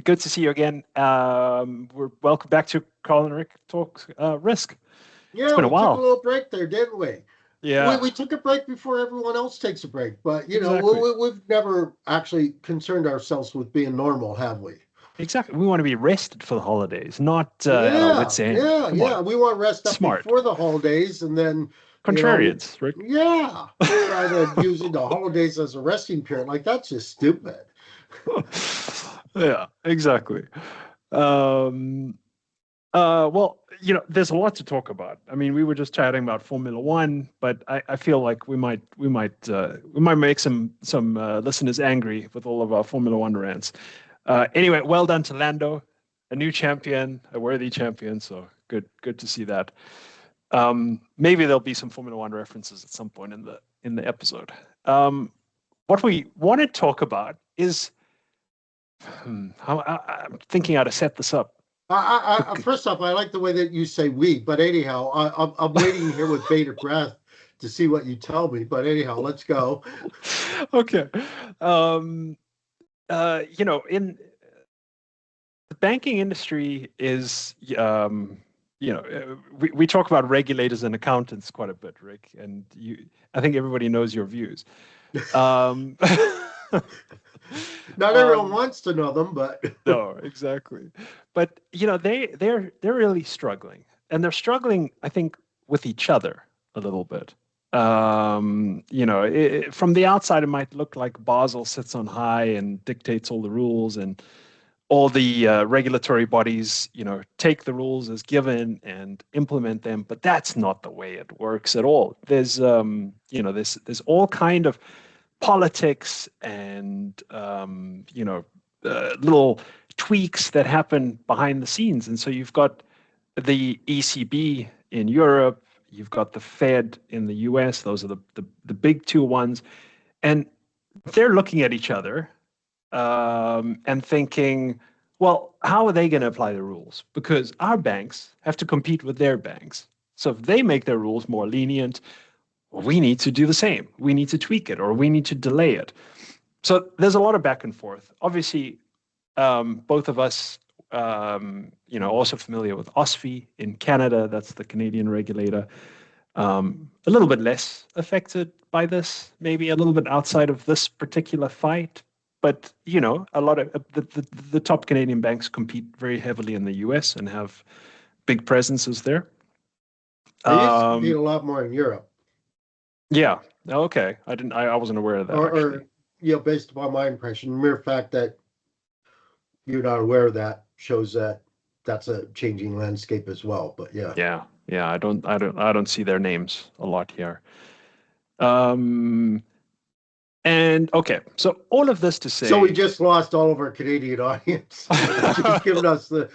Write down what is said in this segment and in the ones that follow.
good to see you again. We're welcome back to Carl and Rick Talk Risk. It's Yeah, been a we took a while. little break there, didn't we? We, Yeah, we took a break before everyone else takes a break, but exactly. we've never actually concerned ourselves with being normal, have we? Exactly. We want to be rested for the holidays, not at our Yeah, wits' end. yeah, Come on. yeah. We want rest up Smart. before the holidays, and then you know, Contrarians, Rick. yeah, rather than using the holidays as a resting period. Like that's just stupid. Yeah, exactly. Um, well, there's a lot to talk about. I mean, we were just chatting about Formula One, but I feel like we might make some listeners angry with all of our Formula One rants. Anyway, well done to Lando, a new champion, a worthy champion. So good to see that. Maybe there'll be some Formula One references at some point in the episode. What we want to talk about is I'm thinking how to set this up. First off, I like the way that you say "we," but anyhow, I'm waiting here with bated breath to see what you tell me. But anyhow, let's go. Okay. Um, in the banking industry is, we talk about regulators and accountants quite a bit, Rick, and I think everybody knows your views. Um, Not everyone um, wants to know them, but no, exactly. But they're really struggling, and they're struggling, I think, with each other a little bit. From the outside, it might look like Basel sits on high and dictates all the rules, and all the regulatory bodies, take the rules as given and implement them. But that's not the way it works at all. There's all kind of politics and little tweaks that happen behind the scenes. And so you've got the ECB in Europe, you've got the Fed in the US. Those are the big two ones, and they're looking at each other and thinking, well, how are they going to apply the rules? Because our banks have to compete with their banks. So if they make their rules more lenient, well, we need to do the same. We need to tweak it or we need to delay it. So there's a lot of back and forth. Obviously, both of us, also familiar with OSFI in Canada. That's the Canadian regulator. A little bit less affected by this, maybe a little bit outside of this particular fight. But a lot of the top Canadian banks compete very heavily in the U.S. and have big presences there. they used to compete Um, a lot more in Europe, yeah. Okay. I wasn't aware of that actually. or based upon my impression, the mere fact that you're not aware of that shows that that's a changing landscape as well. But yeah. Yeah. Yeah. I don't see their names a lot here. Um, and okay. So all of this to So we say, just lost all of our Canadian audience. She's given us the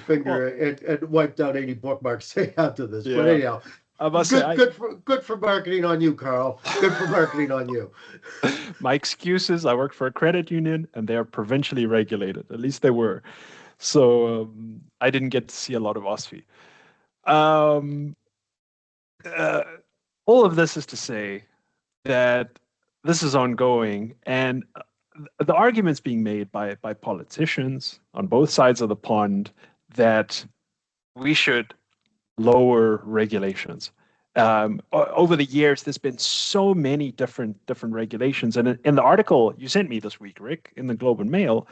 finger well, and wiped out any bookmarks they have to this. But yeah. anyhow, I must say, good for marketing on you, Carl. Good for marketing on you. my excuse is I work for a credit union and they are provincially regulated. At least they were. So I didn't get to see a lot of OSFI. Um, uh, all of this is to say that this is ongoing, and the arguments being made by politicians on both sides of the pond that we should lower regulations. Over the years, there's been so many different regulations, and in the article you sent me this week, Rick, in the Globe and Mail,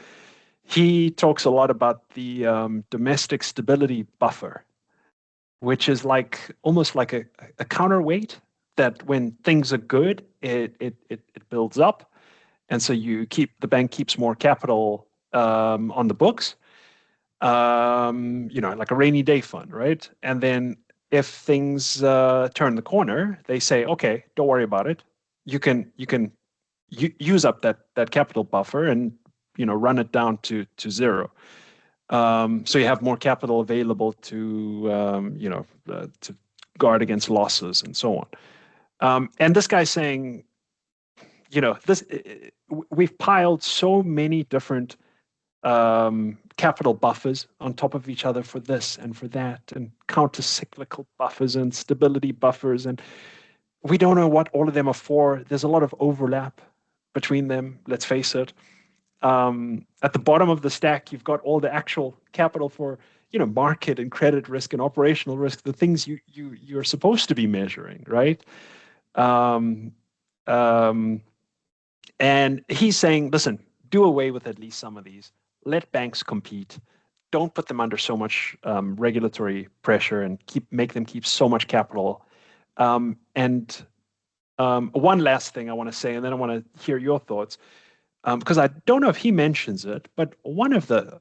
he talks a lot about the domestic stability buffer, which is almost like a counterweight that when things are good, it builds up, and so the bank keeps more capital on the books, like a rainy day fund, right? And then if things turn the corner, they say, okay, don't worry about it. You can use up that capital buffer and run it down to zero. So you have more capital available to guard against losses and so on. And this guy's saying, this we've piled so many different capital buffers on top of each other for this and for that, and counter-cyclical buffers and stability buffers, and we don't know what all of them are for. There's a lot of overlap between them. Let's face it. At the bottom of the stack, you've got all the actual capital for, market and credit risk and operational risk, the things you're supposed to be measuring, right? Um, um, and he's saying, listen, do away with at least some of these. Let banks compete. Don't put them under so much regulatory pressure and make them keep so much capital. And one last thing I want to say, and then I want to hear your thoughts, because I don't know if he mentions it, but one of the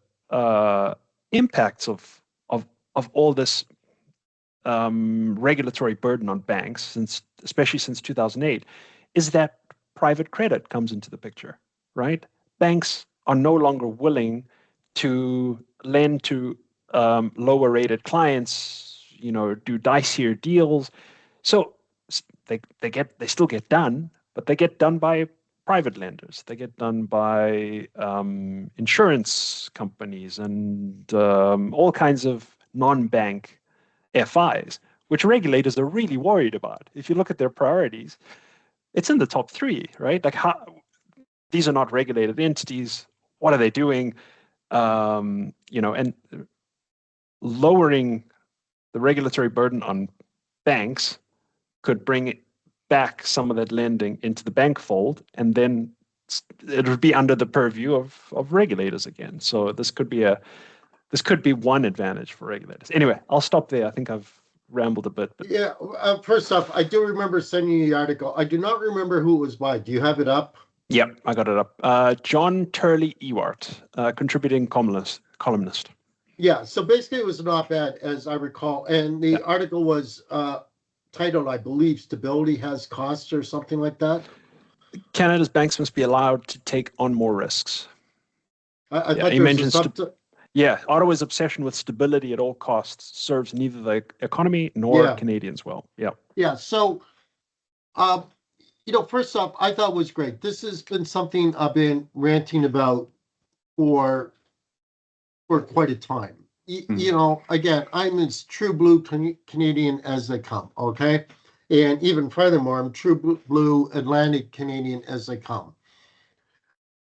impacts of all this regulatory burden on banks, especially since 2008, is that private credit comes into the picture, right? Banks are no longer willing to lend to lower rated clients, do dicier deals. So they still get done, but they get done by private lenders. They get done by insurance companies and all kinds of non-bank FIs, which regulators are really worried about. If you look at their priorities, it's in the top three, right? Like, these are not regulated entities. What are they doing? And lowering the regulatory burden on banks could bring back some of that lending into the bank fold, and then it would be under the purview of regulators again. So this could be one advantage for regulators. Anyway, I'll stop there. I think I've rambled a bit. But... Yeah, first off, I do remember sending you the article. I do not remember who it was by. Do you have it up? Yep, I got it up. John Turley-Ewart, contributing columnist. Yeah, so basically it was an op-ed, as I recall, and the article was titled, I believe, Stability Has Costs or something like that. Canada's banks must be allowed to take on more risks. I thought he mentions Ottawa's obsession with stability at all costs serves neither the economy nor Canadians well. Yeah. So, first off, I thought it was great. This has been something I've been ranting about for quite a time. Again, I'm as true blue Canadian as they come. Okay, and even furthermore, I'm true blue Atlantic Canadian as they come.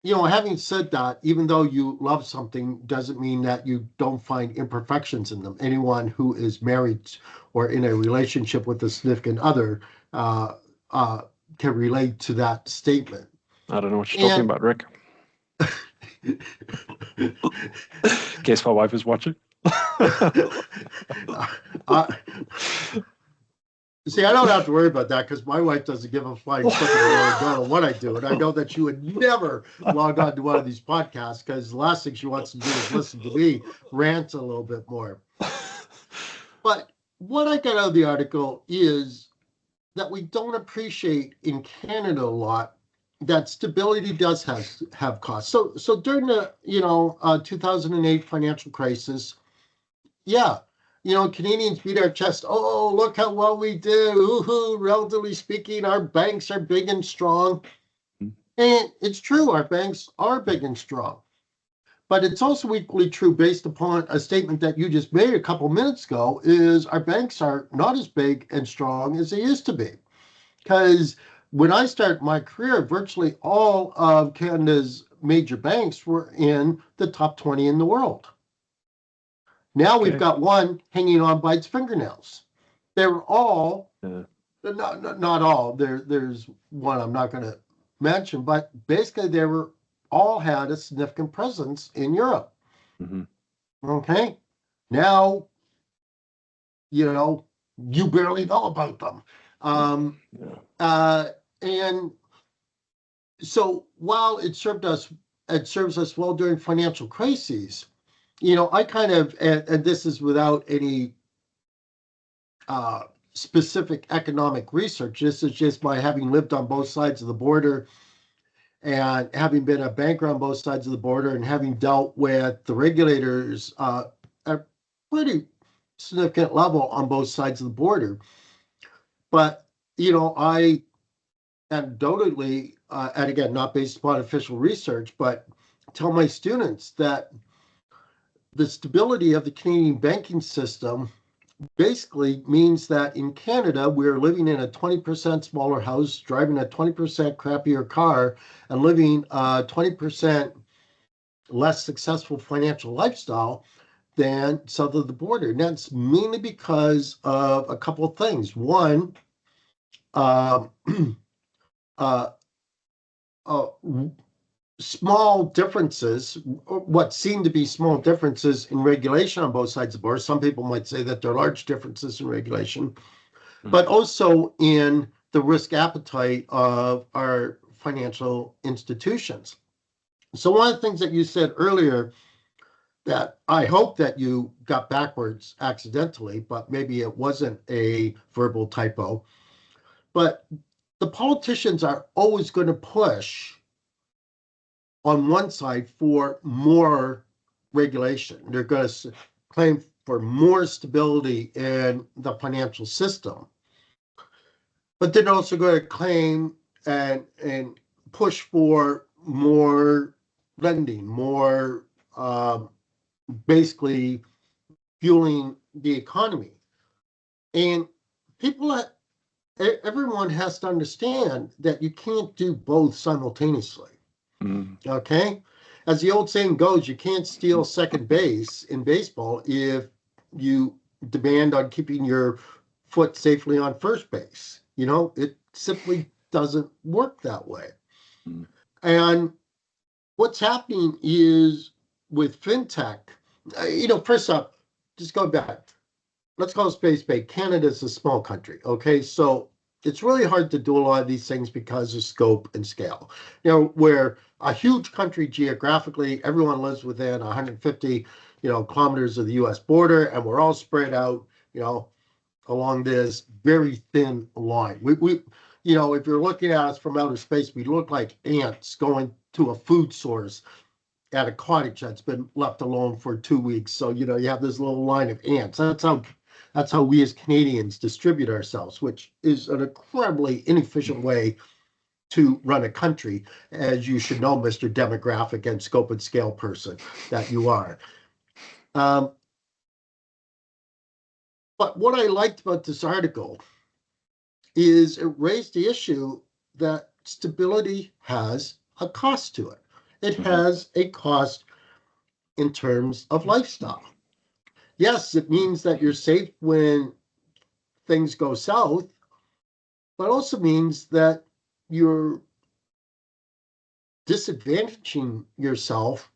Having said that, even though you love something doesn't mean that you don't find imperfections in them. Anyone who is married or in a relationship with a significant other can relate to that statement. I don't know what you're talking about, Rick. In case my wife is watching. See, I don't have to worry about that because my wife doesn't give a flying fucking on what I do. And I know that she would never log on to one of these podcasts because the last thing she wants to do is listen to me rant a little bit more. But what I got out of the article is that we don't appreciate in Canada a lot that stability does have costs. So during the 2008 financial crisis, Canadians beat our chest. Oh, look how well we did. Ooh, relatively speaking, our banks are big and strong. And it's true, our banks are big and strong. But it's also equally true based upon a statement that you just made a couple minutes ago, is our banks are not as big and strong as they used to be. Because when I started my career, virtually all of Canada's major banks were in the top 20 in the world. Now we've got one hanging on by its fingernails. They're all, not all, there's one I'm not going to mention, but basically they were all had a significant presence in Europe. Mm-hmm. Okay. Now, you barely know about them. And so while it serves us well during financial crises, I kind of, and this is without any specific economic research, this is just by having lived on both sides of the border and having been a banker on both sides of the border and having dealt with the regulators at a pretty significant level on both sides of the border. But, I anecdotally, and again, not based upon official research, but tell my students that the stability of the Canadian banking system basically means that in Canada, we're living in a 20% smaller house, driving a 20% crappier car, and living 20% less successful financial lifestyle than south of the border. And that's mainly because of a couple of things. One, uh, uh, uh, small differences, what seem to be small differences in regulation on both sides of the border. Some people might say that there are large differences in regulation, but also in the risk appetite of our financial institutions. So one of the things that you said earlier that I hope that you got backwards accidentally, but maybe it wasn't a verbal typo, but the politicians are always going to push on one side for more regulation. They're going to claim for more stability in the financial system, but they're also going to claim and push for more lending, more basically fueling the economy. And people, everyone has to understand that you can't do both simultaneously. Okay? As the old saying goes, you can't steal second base in baseball if you demand on keeping your foot safely on first base. It simply doesn't work that way. And what's happening is with fintech, first up, just go back. Let's call it space bait. Canada's a small country. Okay. So it's really hard to do a lot of these things because of scope and scale. Where a huge country geographically, everyone lives within 150, kilometers of the US border, and we're all spread out, along this very thin line. We if you're looking at us from outer space, we look like ants going to a food source at a cottage that's been left alone for 2 weeks. So, you have this little line of ants. That's how we as Canadians distribute ourselves, which is an incredibly inefficient way to run a country, as you should know, Mr. Demographic and Scope and Scale person that you are. But what I liked about this article is it raised the issue that stability has a cost to it. It has a cost in terms of lifestyle. Yes, it means that you're safe when things go south, but also means that you're disadvantaging yourself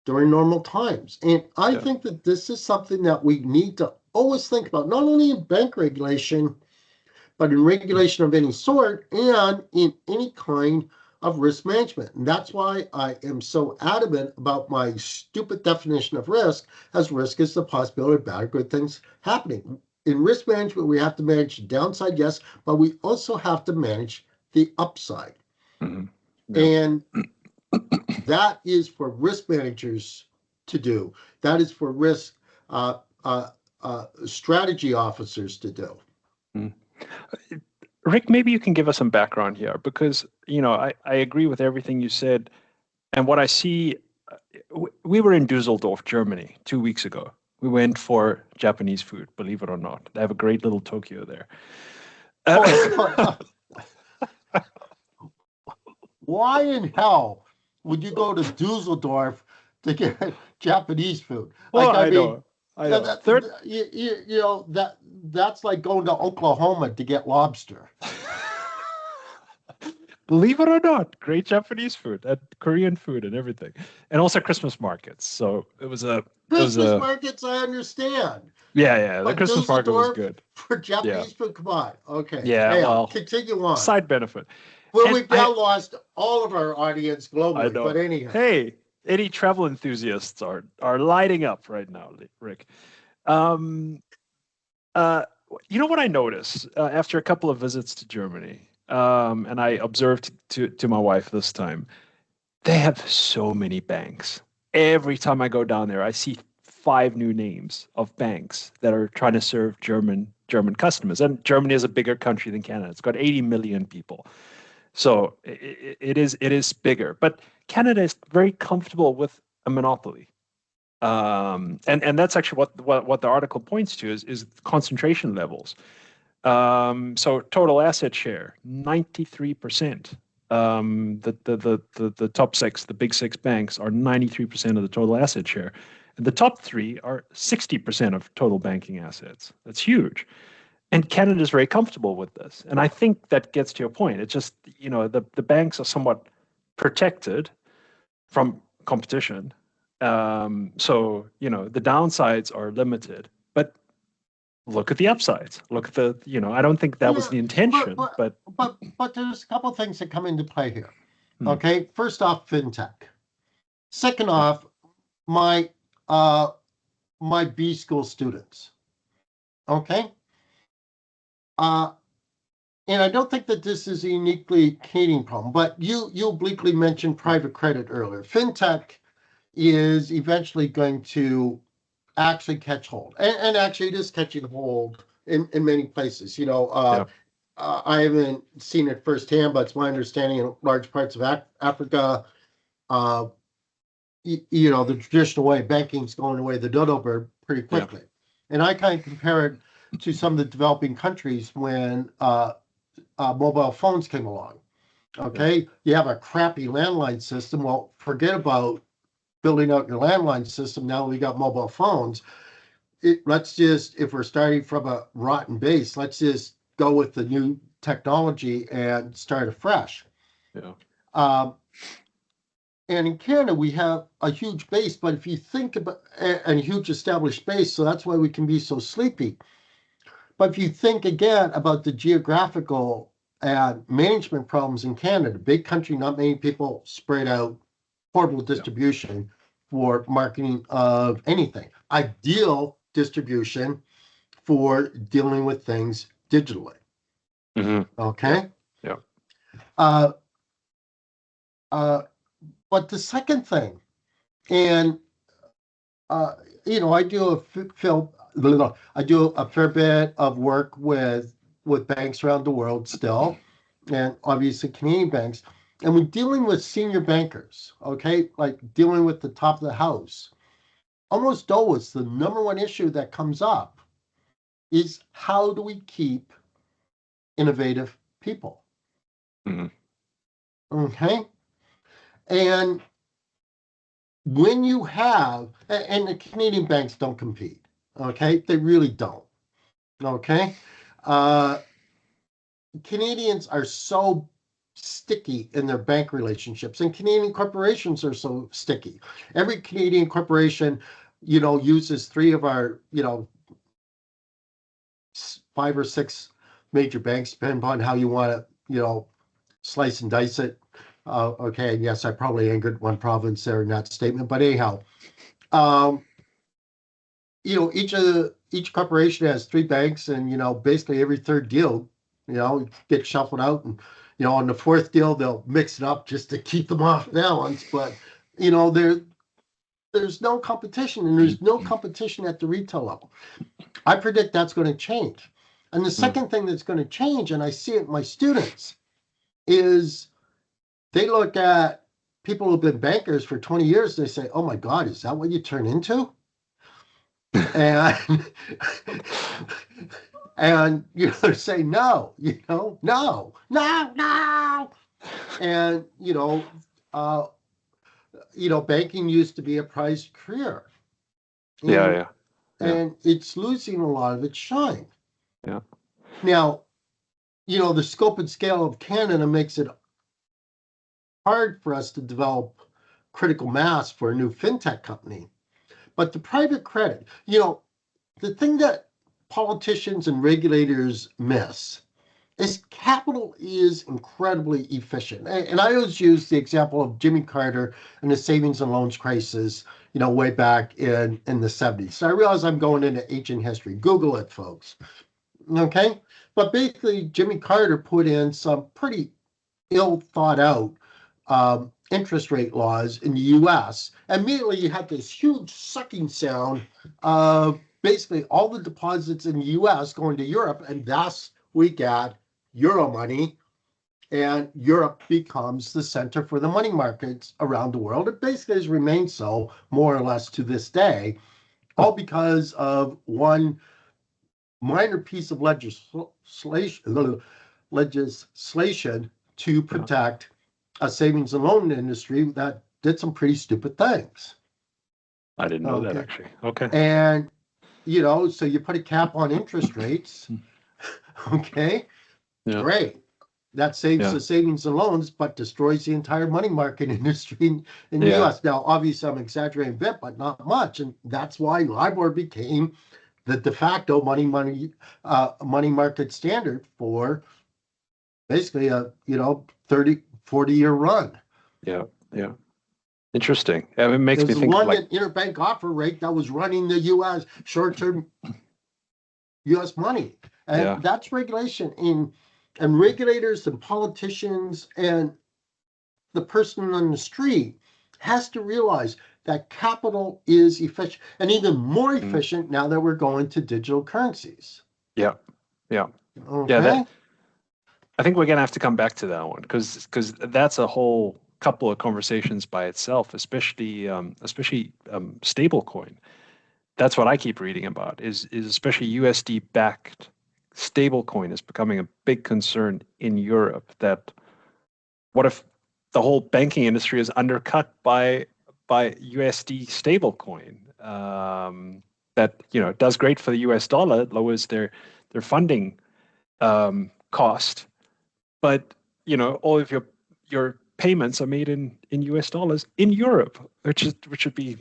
during normal times. And I think that this is something that we need to always think about, not only in bank regulation, but in regulation of any sort and in any kind of risk management. And that's why I am so adamant about my stupid definition of risk, as risk is the possibility of bad or good things happening. In risk management, we have to manage the downside, yes, but we also have to manage the upside. And that is for risk managers to do. That is for risk strategy officers to do. Rick, maybe you can give us some background here, because I agree with everything you said. And what I see, we were in Dusseldorf, Germany, 2 weeks ago. We went for Japanese food, believe it or not. They have a great little Tokyo there. Why in hell would you go to Dusseldorf to get Japanese food? Well, I know. That's like going to Oklahoma to get lobster. Believe it or not, great Japanese food and Korean food and everything, and also Christmas markets. So it was a Christmas markets. I understand. Yeah. The Christmas market was good for Japanese food. Come on, okay. Yeah, well, continue on. Side benefit. Well, we've now lost all of our audience globally, but anyhow. Hey, any travel enthusiasts are lighting up right now, Rick. You know what I noticed after a couple of visits to Germany, and I observed to my wife this time, they have so many banks. Every time I go down there, I see 5 new names of banks that are trying to serve German customers. And Germany is a bigger country than Canada. It's got 80 million people. So it is bigger, but Canada is very comfortable with a monopoly, and that's actually what the article points to is concentration levels. So total asset share 93%, The top six, the big six banks, are 93% of the total asset share. And the top three are 60% of total banking assets. That's huge. And Canada is very comfortable with this. And I think that gets to your point. It's just, the banks are somewhat protected from competition. So, the downsides are limited. But look at the upsides. Look at I don't think that was the intention, but there's a couple of things that come into play here. Okay, first off, fintech. Second off, my B school students. Okay, and I don't think that this is a uniquely Canadian problem, but you obliquely mentioned private credit earlier. Fintech is eventually going to actually catch hold, and actually it is catching hold in many places. I haven't seen it firsthand, but it's my understanding in large parts of Africa, the traditional way of banking is going away the dodo bird pretty quickly. And I kind of compare it to some of the developing countries when mobile phones came along. Okay, you have a crappy landline system. Well, forget about building out your landline system. Now we got mobile phones. Let's just, if we're starting from a rotten base, let's just go with the new technology and start afresh. And in Canada, we have a huge base, but if you think about a huge established base, so that's why we can be so sleepy. But if you think again about the geographical and management problems in Canada, big country, not many people, spread out, horrible distribution for marketing of anything. Ideal distribution for dealing with things digitally. Okay? But the second thing, and I do a fair bit of work with banks around the world still, and obviously Canadian banks. And when dealing with senior bankers, okay, like dealing with the top of the house, almost always the number one issue that comes up is how do we keep innovative people? Okay? And when you have, and the Canadian banks don't compete, okay? They really don't, okay? Canadians are so sticky in their bank relationships, and Canadian corporations are so sticky. Every Canadian corporation, uses three of our, 5 or 6 major banks, depending upon how you want to, slice and dice it. Okay, and yes, I probably angered one province there in that statement, but anyhow, each corporation has 3 banks, and basically every third deal, gets shuffled out, and on the 4th deal they'll mix it up just to keep them off balance. But there's no competition, and there's no competition at the retail level. I predict that's going to change. And the second thing that's going to change, and I see it in my students, is they look at people who've been bankers for 20 years. They say, "Oh my God, is that what you turn into?" And they say, "No, no." And banking used to be a prized career. And it's losing a lot of its shine. Now, the scope and scale of Canada makes it hard for us to develop critical mass for a new fintech company. But the private credit, the thing that politicians and regulators miss is capital is incredibly efficient. And I always use the example of Jimmy Carter and the savings and loans crisis, way back in the 70s. So I realize I'm going into ancient history. Google it, folks. Okay? But basically, Jimmy Carter put in some pretty ill thought out interest rate laws in the US. Immediately, you had this huge sucking sound of basically all the deposits in the US going to Europe, and thus we got Euro money, and Europe becomes the center for the money markets around the world. It basically has remained so more or less to this day, all because of one minor piece of legislation to protect a savings and loan industry that did some pretty stupid things. I didn't know that actually. Okay. And, so you put a cap on interest rates. Okay. Yeah. Great. That saves the savings and loans, but destroys the entire money market industry in the US. Now, obviously, I'm exaggerating a bit, but not much. And that's why LIBOR became the de facto money market standard for basically a 30, 40-year run. Yeah. Interesting. It makes me think There's one interbank offer rate that was running the US short-term US money. And that's regulation. And regulators and politicians and the person on the street has to realize that capital is efficient, and even more efficient now that we're going to digital currencies. Yeah. Okay. I think we're gonna have to come back to that one because that's a whole couple of conversations by itself, especially stablecoin. That's what I keep reading about. Is especially USD backed stablecoin is becoming a big concern in Europe. That what if the whole banking industry is undercut by USD stablecoin? That does great for the US dollar, it lowers their funding cost, but all of your payments are made in US dollars in Europe, which would be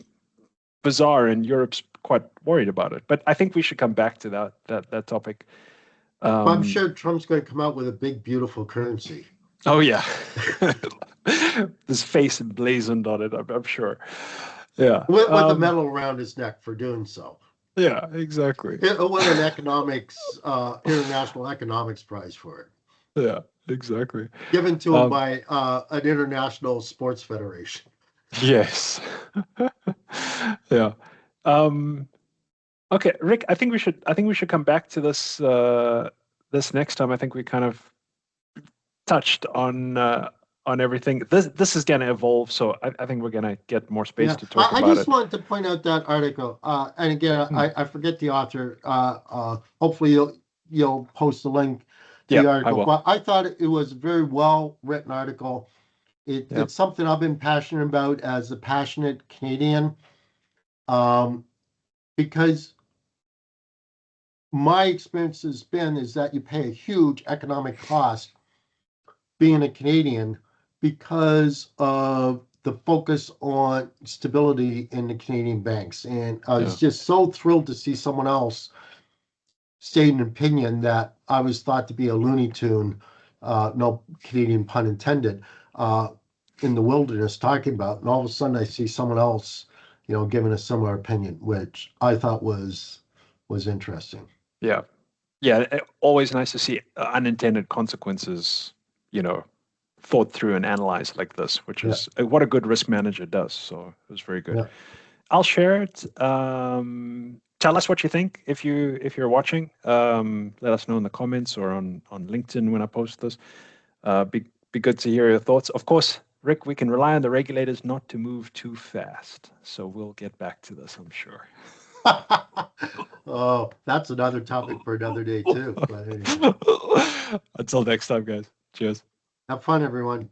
bizarre, and Europe's quite worried about it. But I think we should come back to that topic. I'm sure Trump's going to come out with a big, beautiful currency. Oh yeah, his face emblazoned on it. I'm sure. Yeah, with a medal around his neck for doing so. Yeah, exactly. With an international economics prize for it. Yeah, exactly. Given to him by an international sports federation. Yes. Yeah. Okay, Rick, I think we should come back to this this next time. I think we kind of touched on everything. This is going to evolve, so I think we're going to get more space to talk about it. I just wanted to point out that article, and again, I forget the author. Hopefully, you'll post the link to the article. But I thought it was a very well written article. It's something I've been passionate about as a passionate Canadian, because my experience has been is that you pay a huge economic cost being a Canadian because of the focus on stability in the Canadian banks. And I was just so thrilled to see someone else state an opinion that I was thought to be a Looney Tune, no Canadian pun intended, in the wilderness talking about. And all of a sudden I see someone else, giving a similar opinion, which I thought was interesting. Yeah. Always nice to see unintended consequences, thought through and analyzed like this, which is what a good risk manager does. So it was very good. Yeah. I'll share it. Tell us what you think if you're watching. Let us know in the comments or on LinkedIn when I post this. Be good to hear your thoughts. Of course, Rick, we can rely on the regulators not to move too fast. So we'll get back to this, I'm sure. Oh, that's another topic for another day too. But anyway. Until next time, guys. Cheers. Have fun, everyone.